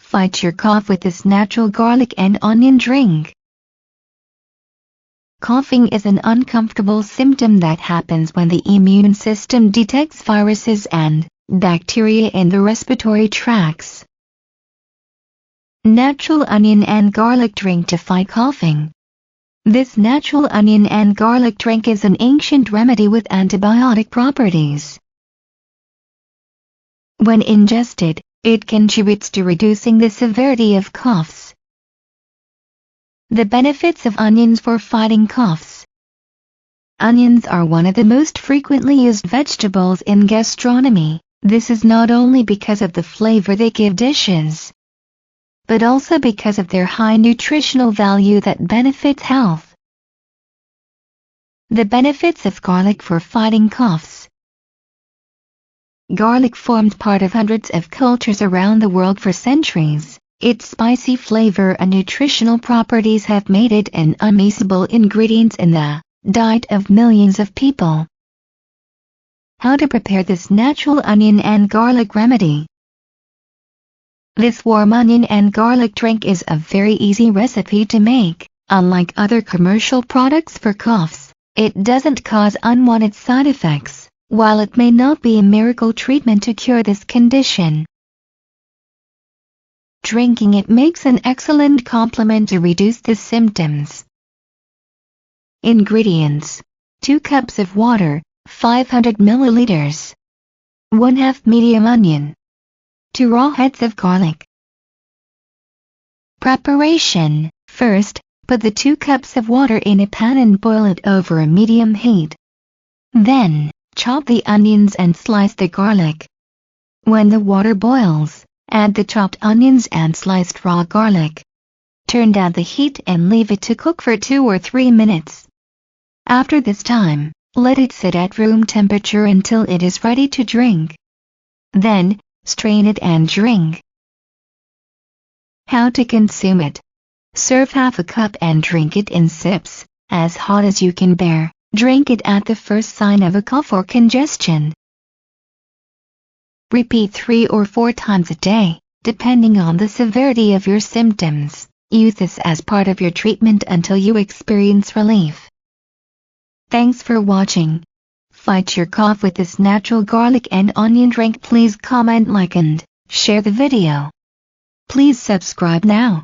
Fight your cough with this natural garlic and onion drink. Coughing is an uncomfortable symptom that happens when the immune system detects viruses and bacteria in the respiratory tracts. Natural onion and garlic drink to fight coughing. This natural onion and garlic drink is an ancient remedy with antibiotic properties. When ingested, it contributes to reducing the severity of coughs. The benefits of onions for fighting coughs. Onions are one of the most frequently used vegetables in gastronomy. This is not only because of the flavor they give dishes, but also because of their high nutritional value that benefits health. The benefits of garlic for fighting coughs. Garlic formed part of hundreds of cultures around the world for centuries. Its spicy flavor and nutritional properties have made it an unmissable ingredient in the diet of millions of people. How to prepare this natural onion and garlic remedy. This warm onion and garlic drink is a very easy recipe to make. Unlike other commercial products for coughs, it doesn't cause unwanted side effects. While it may not be a miracle treatment to cure this condition, drinking it makes an excellent complement to reduce the symptoms. Ingredients: 2 cups of water, 500 milliliters, 1/2 medium onion, 2 raw heads of garlic. Preparation: first, put the 2 cups of water in a pan and boil it over a medium heat. Then, chop the onions and slice the garlic. When the water boils, add the chopped onions and sliced raw garlic. Turn down the heat and leave it to cook for 2 or 3 minutes. After this time, let it sit at room temperature until it is ready to drink. Then, strain it and drink. How to consume it. Serve half a cup and drink it in sips, as hot as you can bear. Drink it at the first sign of a cough or congestion. Repeat 3 or 4 times a day, depending on the severity of your symptoms. Use this as part of your treatment until you experience relief. Thanks for watching. Fight your cough with this natural garlic and onion drink. Please comment, like and share the video. Please subscribe now.